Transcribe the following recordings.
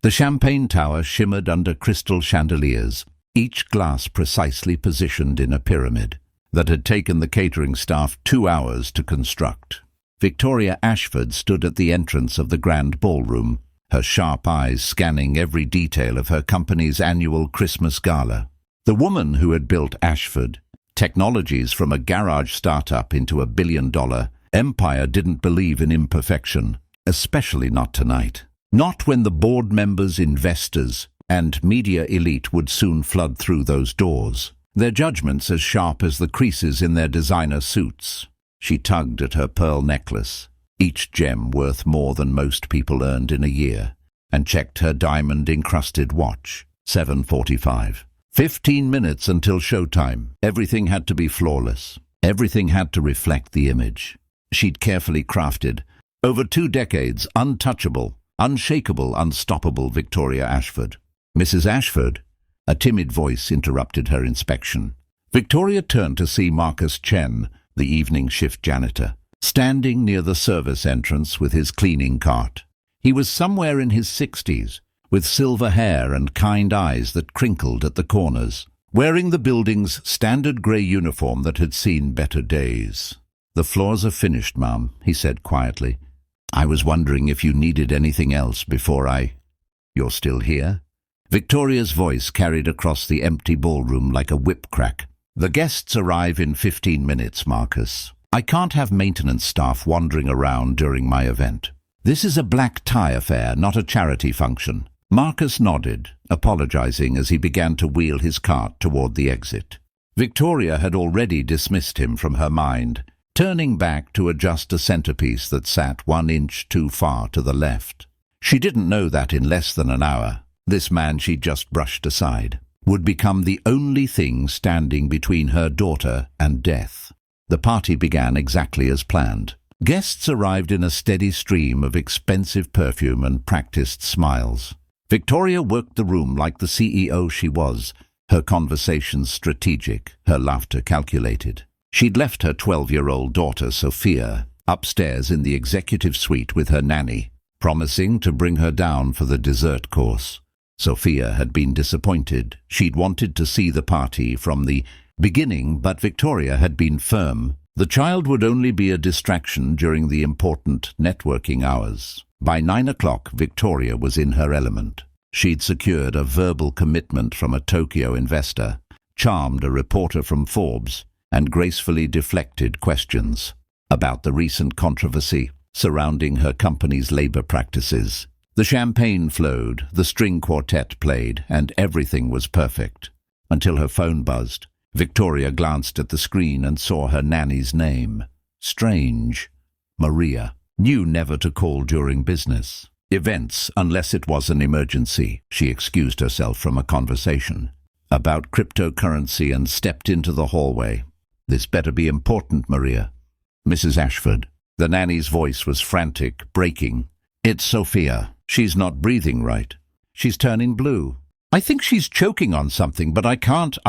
The champagne tower shimmered under crystal chandeliers, each glass precisely positioned in a pyramid that had taken the catering staff 2 hours to construct. Victoria Ashford stood at the entrance of the grand ballroom, her sharp eyes scanning every detail of her company's annual Christmas gala. The woman who had built Ashford, technologies from a garage startup into a billion-dollar empire, didn't believe in imperfection, especially not tonight. Not when the board members, investors, and media elite would soon flood through those doors, their judgments as sharp as the creases in their designer suits. She tugged at her pearl necklace, each gem worth more than most people earned in a year, and checked her diamond-encrusted watch. 7:45. 15 minutes until showtime. Everything had to be flawless. Everything had to reflect the image she'd carefully crafted. Over 2 decades, untouchable, unshakable, unstoppable Victoria Ashford. Mrs. Ashford? A timid voice interrupted her inspection. Victoria turned to see Marcus Chen, the evening shift janitor, standing near the service entrance with his cleaning cart. He was somewhere in his 60s, with silver hair and kind eyes that crinkled at the corners, wearing the building's standard grey uniform that had seen better days. "The floors are finished, Ma'am," he said quietly. "I was wondering if you needed anything else before You're still here?" Victoria's voice carried across the empty ballroom like a whip crack. "The guests arrive in 15 minutes, Marcus. I can't have maintenance staff wandering around during my event. This is a black tie affair, not a charity function." Marcus nodded, apologizing as he began to wheel his cart toward the exit. Victoria had already dismissed him from her mind, turning back to adjust a centerpiece that sat 1 inch too far to the left. She didn't know that in less than an hour, this man she'd just brushed aside would become the only thing standing between her daughter and death. The party began exactly as planned. Guests arrived in a steady stream of expensive perfume and practiced smiles. Victoria worked the room like the CEO she was, her conversations strategic, her laughter calculated. She'd left her 12-year-old daughter, Sophia, upstairs in the executive suite with her nanny, promising to bring her down for the dessert course. Sophia had been disappointed. She'd wanted to see the party from the beginning, but Victoria had been firm. The child would only be a distraction during the important networking hours. By 9 o'clock, Victoria was in her element. She'd secured a verbal commitment from a Tokyo investor, charmed a reporter from Forbes, and gracefully deflected questions about the recent controversy surrounding her company's labor practices. The champagne flowed, the string quartet played, and everything was perfect. Until her phone buzzed. Victoria glanced at the screen and saw her nanny's name. Strange. Maria. Knew never to call during business events unless it was an emergency. She excused herself from a conversation about cryptocurrency and stepped into the hallway. "This better be important, Maria." "Mrs. Ashford." The nanny's voice was frantic, breaking. "It's Sophia. She's not breathing right. She's turning blue. I think she's choking on something, but I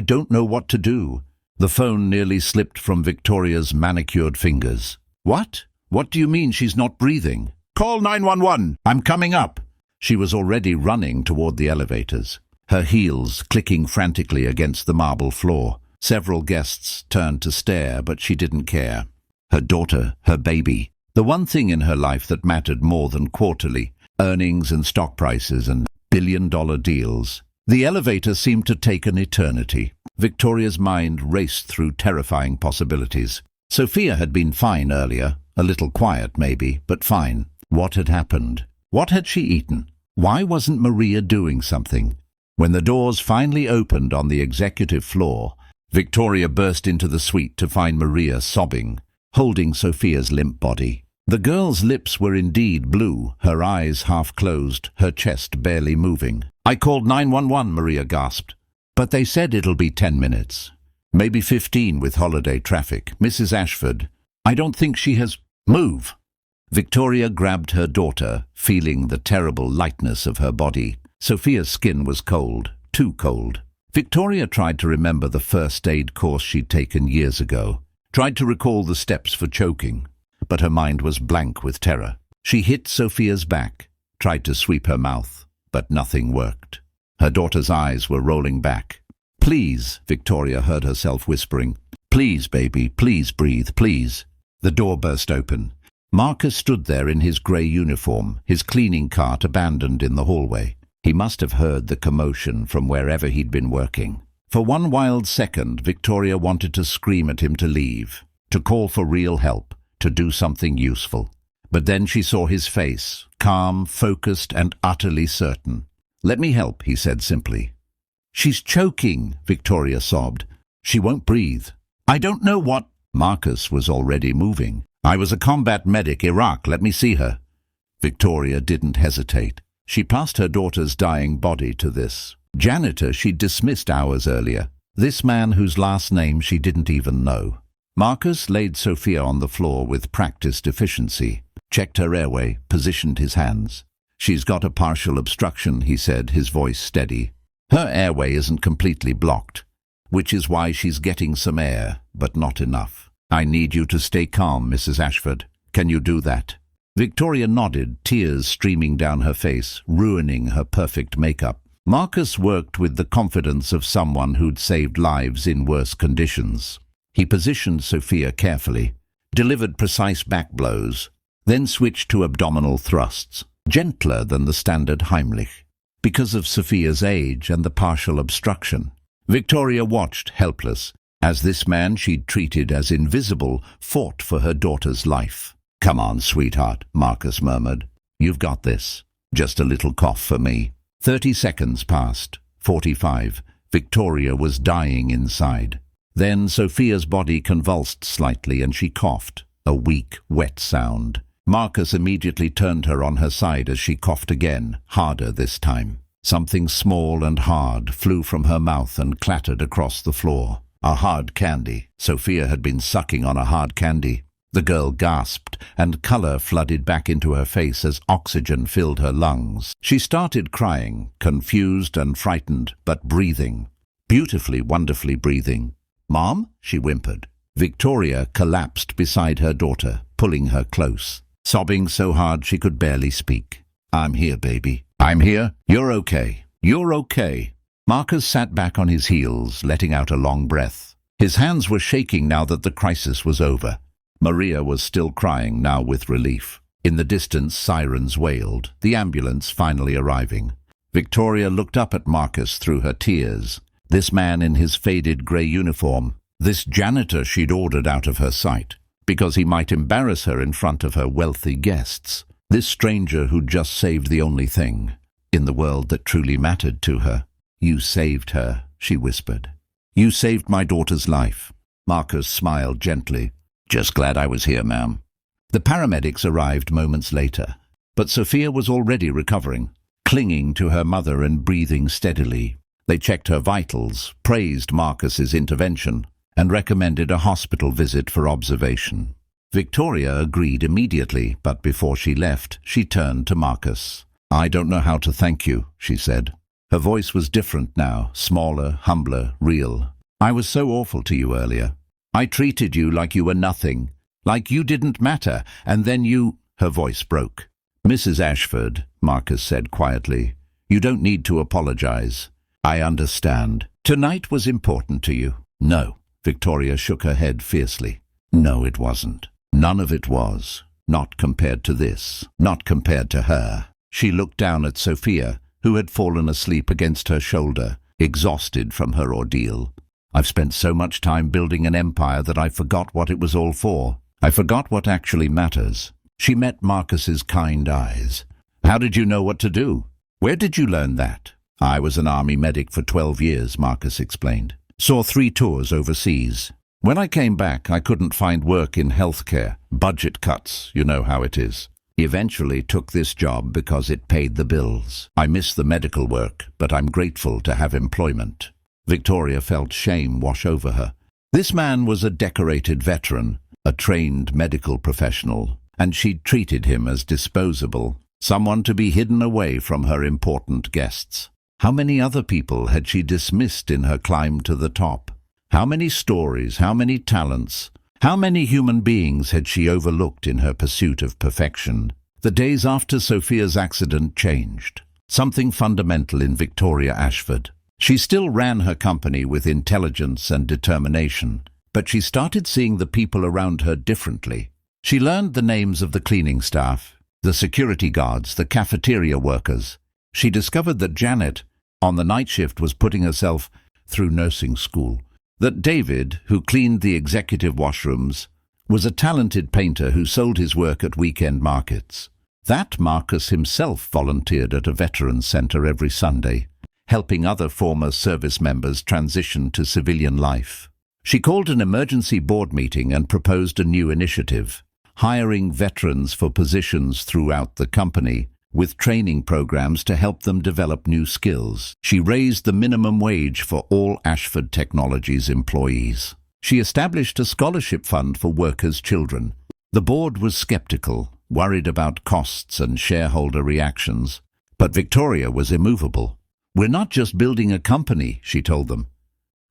don't know what to do." The phone nearly slipped from Victoria's manicured fingers. "What? What do you mean she's not breathing?" "Call 911. I'm coming up." She was already running toward the elevators, her heels clicking frantically against the marble floor. Several guests turned to stare, but she didn't care. Her daughter, her baby, the one thing in her life that mattered more than quarterly earnings and stock prices and billion-dollar deals. The elevator seemed to take an eternity. Victoria's mind raced through terrifying possibilities. Sophia had been fine earlier, a little quiet maybe, but fine. What had happened? What had she eaten? Why wasn't Maria doing something? When the doors finally opened on the executive floor, Victoria burst into the suite to find Maria sobbing, holding Sophia's limp body. The girl's lips were indeed blue, her eyes half closed, her chest barely moving. "I called 911, Maria gasped. "But they said it'll be 10 minutes. Maybe 15 with holiday traffic. Mrs. Ashford, I don't think she has... Move!" Victoria grabbed her daughter, feeling the terrible lightness of her body. Sophia's skin was cold, too cold. Victoria tried to remember the first aid course she'd taken years ago, tried to recall the steps for choking, but her mind was blank with terror. She hit Sophia's back, tried to sweep her mouth, but nothing worked. Her daughter's eyes were rolling back. "Please," Victoria heard herself whispering. "Please, baby, please breathe, please." The door burst open. Marcus stood there in his grey uniform, his cleaning cart abandoned in the hallway. He must have heard the commotion from wherever he'd been working. For one wild second, Victoria wanted to scream at him to leave, to call for real help, to do something useful. But then she saw his face, calm, focused, and utterly certain. "Let me help," he said simply. "She's choking," Victoria sobbed. "She won't breathe." "I don't know what—" Marcus was already moving. "I was a combat medic, Iraq. Let me see her." Victoria didn't hesitate. She passed her daughter's dying body to this janitor she'd dismissed hours earlier, this man whose last name she didn't even know. Marcus laid Sophia on the floor with practiced efficiency, checked her airway, positioned his hands. "She's got a partial obstruction," he said, his voice steady. "Her airway isn't completely blocked, which is why she's getting some air, but not enough. I need you to stay calm, Mrs. Ashford. Can you do that?" Victoria nodded, tears streaming down her face, ruining her perfect makeup. Marcus worked with the confidence of someone who'd saved lives in worse conditions. He positioned Sophia carefully, delivered precise back blows, then switched to abdominal thrusts, gentler than the standard Heimlich, because of Sophia's age and the partial obstruction. Victoria watched, helpless, as this man she'd treated as invisible fought for her daughter's life. "Come on, sweetheart," Marcus murmured. "You've got this. Just a little cough for me." 30 seconds passed. 45. Victoria was dying inside. Then Sophia's body convulsed slightly and she coughed, a weak, wet sound. Marcus immediately turned her on her side as she coughed again, harder this time. Something small and hard flew from her mouth and clattered across the floor. A hard candy. Sophia had been sucking on a hard candy. The girl gasped, and colour flooded back into her face as oxygen filled her lungs. She started crying, confused and frightened, but breathing. Beautifully, wonderfully breathing. "Mom?" she whimpered. Victoria collapsed beside her daughter, pulling her close, sobbing so hard she could barely speak. "I'm here, baby. I'm here. You're okay. You're okay." Marcus sat back on his heels, letting out a long breath. His hands were shaking now that the crisis was over. Maria was still crying, now with relief. In the distance, sirens wailed, the ambulance finally arriving. Victoria looked up at Marcus through her tears. This man in his faded grey uniform, this janitor she'd ordered out of her sight, because he might embarrass her in front of her wealthy guests. This stranger who'd just saved the only thing in the world that truly mattered to her. "You saved her," she whispered. "You saved my daughter's life." Marcus smiled gently. "Just glad I was here, ma'am." The paramedics arrived moments later, but Sophia was already recovering, clinging to her mother and breathing steadily. They checked her vitals, praised Marcus's intervention, and recommended a hospital visit for observation. Victoria agreed immediately, but before she left, she turned to Marcus. "I don't know how to thank you," she said. Her voice was different now, smaller, humbler, real. "I was so awful to you earlier. I treated you like you were nothing, like you didn't matter, and then you—" Her voice broke. "Mrs. Ashford," Marcus said quietly, "you don't need to apologize. I understand. Tonight was important to you." "No." Victoria shook her head fiercely. "No, it wasn't. None of it was. Not compared to this. Not compared to her." She looked down at Sophia, who had fallen asleep against her shoulder, exhausted from her ordeal. "I've spent so much time building an empire that I forgot what it was all for. I forgot what actually matters." She met Marcus's kind eyes. "How did you know what to do? Where did you learn that?" "I was an army medic for 12 years, Marcus explained. "Saw 3 tours overseas. When I came back, I couldn't find work in healthcare. Budget cuts, you know how it is. Eventually took this job because it paid the bills. I miss the medical work, but I'm grateful to have employment." Victoria felt shame wash over her. This man was a decorated veteran, a trained medical professional, and she'd treated him as disposable, someone to be hidden away from her important guests. How many other people had she dismissed in her climb to the top? How many stories, how many talents, how many human beings had she overlooked in her pursuit of perfection? The days after Sophia's accident changed. something fundamental in Victoria Ashford. She still ran her company with intelligence and determination, but she started seeing the people around her differently. She learned the names of the cleaning staff, the security guards, the cafeteria workers. She discovered that Janet, on the night shift, was putting herself through nursing school. That David, who cleaned the executive washrooms, was a talented painter who sold his work at weekend markets. That Marcus himself volunteered at a veterans centre every Sunday, helping other former service members transition to civilian life. She called an emergency board meeting and proposed a new initiative, hiring veterans for positions throughout the company, with training programs to help them develop new skills. She raised the minimum wage for all Ashford Technologies employees. She established a scholarship fund for workers' children. The board was skeptical, worried about costs and shareholder reactions, but Victoria was immovable. "We're not just building a company," she told them.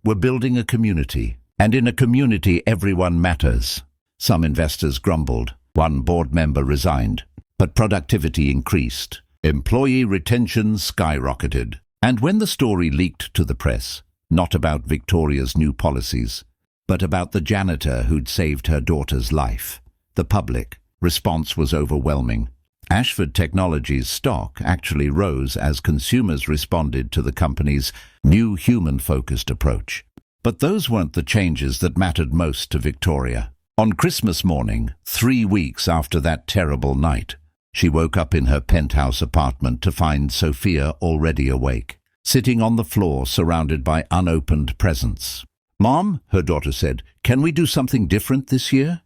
"We're building a community, and in a community everyone matters." Some investors grumbled. One board member resigned. But productivity increased. Employee retention skyrocketed. And when the story leaked to the press, not about Victoria's new policies, but about the janitor who'd saved her daughter's life, the public response was overwhelming. Ashford Technologies' stock actually rose as consumers responded to the company's new human-focused approach. But those weren't the changes that mattered most to Victoria. On Christmas morning, 3 weeks after that terrible night, she woke up in her penthouse apartment to find Sophia already awake, sitting on the floor surrounded by unopened presents. "Mom," her daughter said, "can we do something different this year?"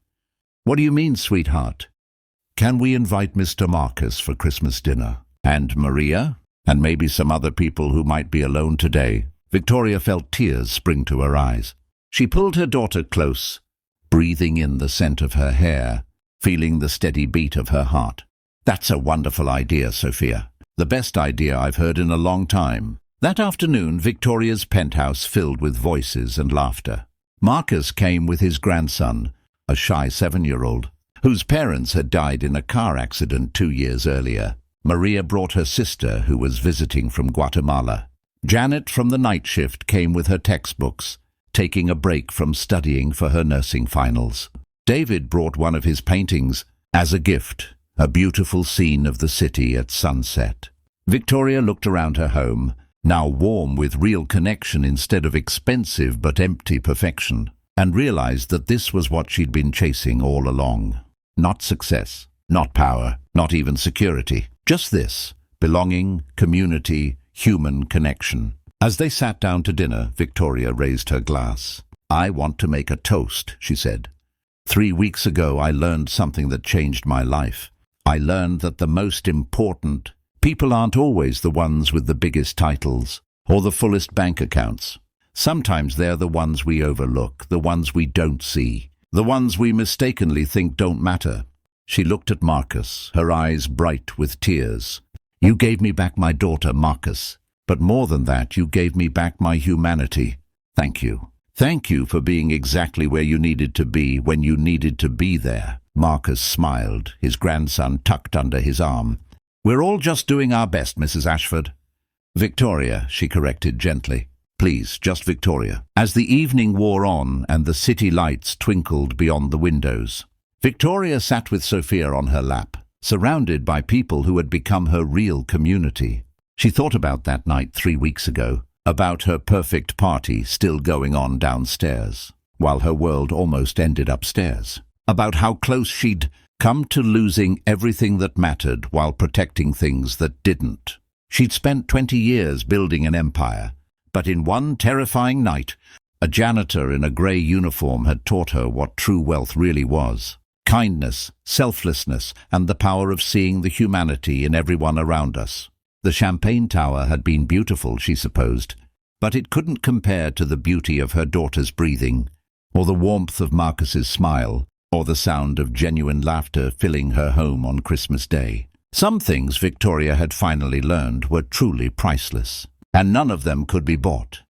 "What do you mean, sweetheart?" "Can we invite Mr. Marcus for Christmas dinner? And Maria? And maybe some other people who might be alone today?" Victoria felt tears spring to her eyes. She pulled her daughter close, breathing in the scent of her hair, feeling the steady beat of her heart. "That's a wonderful idea, Sophia. The best idea I've heard in a long time." That afternoon, Victoria's penthouse filled with voices and laughter. Marcus came with his grandson, a shy 7-year-old, whose parents had died in a car accident 2 years earlier. Maria brought her sister, who was visiting from Guatemala. Janet from the night shift came with her textbooks, taking a break from studying for her nursing finals. David brought one of his paintings as a gift, a beautiful scene of the city at sunset. Victoria looked around her home, now warm with real connection instead of expensive but empty perfection, and realized that this was what she'd been chasing all along. Not success, not power, not even security. Just this: belonging, community, human connection. As they sat down to dinner, Victoria raised her glass. "I want to make a toast," she said. 3 weeks ago I learned something that changed my life. I learned that the most important people aren't always the ones with the biggest titles or the fullest bank accounts. Sometimes they're the ones we overlook, the ones we don't see, the ones we mistakenly think don't matter. She looked at Marcus, her eyes bright with tears. "You gave me back my daughter, Marcus. But more than that, you gave me back my humanity. Thank you. Thank you for being exactly where you needed to be when you needed to be there." Marcus smiled, his grandson tucked under his arm. "We're all just doing our best, Mrs. Ashford." "Victoria," she corrected gently. "Please, just Victoria." As the evening wore on and the city lights twinkled beyond the windows, Victoria sat with Sophia on her lap, surrounded by people who had become her real community. She thought about that night 3 weeks ago, about her perfect party still going on downstairs, while her world almost ended upstairs, about how close she'd come to losing everything that mattered while protecting things that didn't. She'd spent 20 years building an empire, but in one terrifying night, a janitor in a grey uniform had taught her what true wealth really was: kindness, selflessness, and the power of seeing the humanity in everyone around us. The champagne tower had been beautiful, she supposed, but it couldn't compare to the beauty of her daughter's breathing, or the warmth of Marcus's smile, or the sound of genuine laughter filling her home on Christmas Day. Some things Victoria had finally learned were truly priceless, and none of them could be bought.